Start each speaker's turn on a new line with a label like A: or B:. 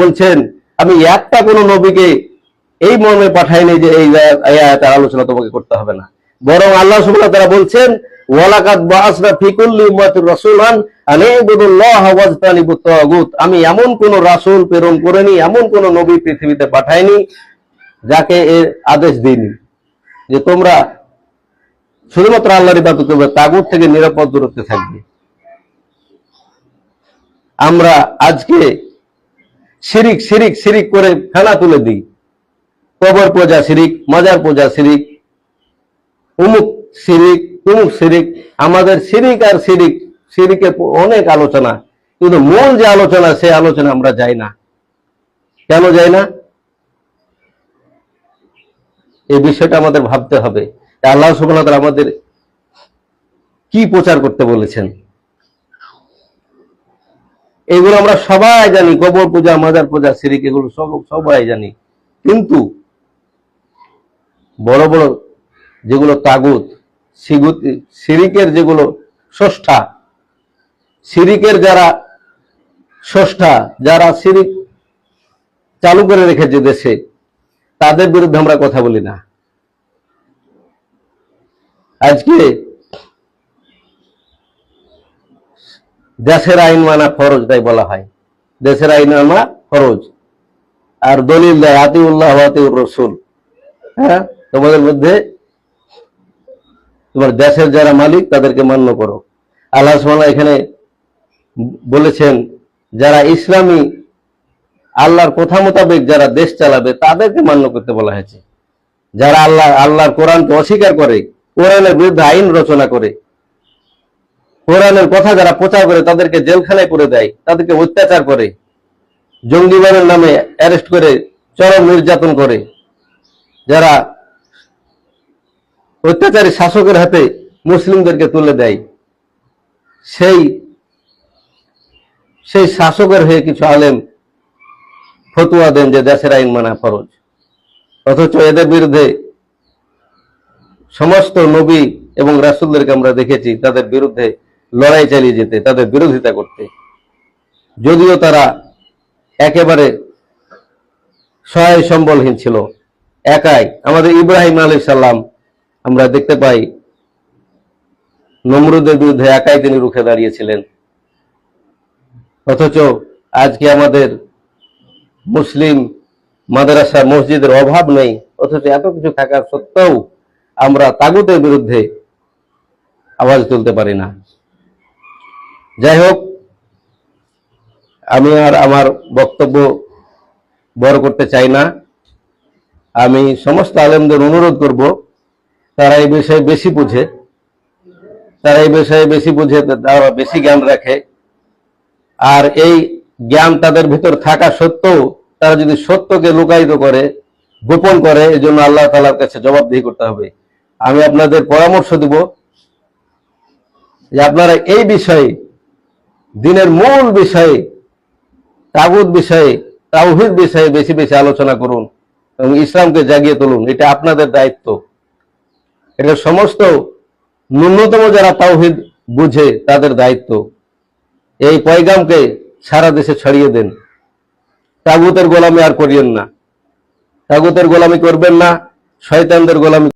A: বলছেন আমি একটা কোনো নবীকে এই মর্মে পাঠাইনি যে এই আয়াতের আলোচনা তোমাকে করতে হবে না, বরং আল্লাহ সুবহানাহু ওয়া তাআলা বলছেন ওয়ালাকাদ বাআসনা ফি কুল্লি উম্মাতির রাসূলান আন ইবুদুল্লাহ ওয়াজতানিবুত তাগুত। আমি এমন কোন রাসূল প্রেরণ করিনি, এমন কোন নবী পৃথিবীতে পাঠাইনি যাকে এর আদেশ দিইনি যে তোমরা শুধুমাত্র আল্লাহর ইবাদত করবে, তাগুত থেকে নিরাপদ দূরত্বে থাকবে। আমরা আজকে শিরিক শিরিক শিরিক করে ফেনা তুলে দিই, কবর পূজা শিরিক, মাজার পূজা শিরিক, উমুক শিরিক তুমুক শিরিক। আমাদের শিরিক আর শিরিক, শিরিকের অনেক আলোচনা, কিন্তু মূল যে আলোচনা সেই আলোচনা আমরা যাই না। কেন যাই না? এই বিষয়টা আমাদের ভাবতে হবে। আল্লাহ সুবহানাহু ওয়া তাআলা আমাদের কি প্রচার করতে বলেছেন এগুলো আমরা সবাই জানি, কবর পূজা মাজার পূজা শিরিক এগুলো সবাই জানি, কিন্তু বড় বড় যেগুলো তাগুত শিরিকের যেগুলো স্রষ্টা, শিরিকের যারা স্রষ্টা, যারা শিরিক চালু করে রেখেছে দেশে, তাদের বিরুদ্ধে আমরা কথা বলি না। আজকে দেশের আইন মানা ফরজ, তাই বলা হয় দেশের আইন মানা ফরজ, আর দলিল দেয় আতিউল্লাহ ওয়া আতিউর রাসূল। হ্যাঁ, তোমাদের মধ্যে তোমার দেশের যারা মালিক তাদেরকে মান্য করো। আল্লাহ সুবহানাহু ওয়া তাআলা এখানে বলেছেন যারা ইসলামী আল্লাহর কথা মোতাবেক যারা দেশ চালাবে তাদেরকে মান্য করতে বলা হয়েছে। যারা আল্লাহর কোরআনকে অস্বীকার করে, কোরআনের বিরুদ্ধে আইন রচনা করে, কোরআনের কথা যারা প্রচার করে তাদেরকে জেলখানায় করে দেয়, তাদেরকে অত্যাচার করে, জঙ্গিবাদের নামে অ্যারেস্ট করে চরম নির্যাতন করে, যারা অত্যাচারী শাসকের হাতে মুসলিমদেরকে তুলে দেয়, সেই শাসকের হয়ে কিছু আলেম ফতোয়া দেন যে দেশের আইন মানা ফরজ, অথচ এদের বিরুদ্ধে সমস্ত নবী এবং রাসূলদেরকে আমরা দেখেছি তাদের বিরুদ্ধে লড়াই চালিয়ে যেতে, তাদের বিরোধিতা করতে, যদিও তারা একেবারে সহায় সম্বলহীন ছিল, একাই। আমাদের ইব্রাহিম আলাইহিস সালাম আমরা দেখতে পাই নমরুদের বিরুদ্ধে একাই তিনি রুখে দাঁড়িয়েছিলেন। অথচ আজকে আমাদের মুসলিম মাদ্রাসা মসজিদের অভাব নেই, অথচ এত কিছু থাকা সত্ত্বেও আমরা তাগুতের বিরুদ্ধে আওয়াজ তুলতে পারি না। যাই হোক, আমি আর আমার বক্তব্য বড় করতে চাই না। আমি সমস্ত আলেমদের অনুরোধ করব, তারা এই বিষয়ে বেশি বুঝে, তারা বেশি জ্ঞান রাখে, আর এই জ্ঞান তাদের ভিতর থাকা সত্ত্বেও তারা যদি সত্যকে লুকায়িত করে, গোপন করে, এই জন্য আল্লাহ তাআলার কাছে জবাবদিহি করতে হবে। আমি আপনাদের পরামর্শ দিব যে আপনারা এই বিষয়ে, দিনের মূল বিষয়ে, তাগুত বিষয়ে, তাওহীদ বিষয়ে বেশি বেশি আলোচনা করুন এবং ইসলামকে জাগিয়ে তুলুন। এটা আপনাদের দায়িত্ব। এটা সমস্ত ন্যূনতম যারা তাওহীদ বুঝে তাদের দায়িত্ব। এই পয়গামকে সারা দেশে ছড়িয়ে দেন। তাগুতের গোলামি আর করিয়েন না, তাগুতের গোলামি করবেন না, শয়তানদের গোলামি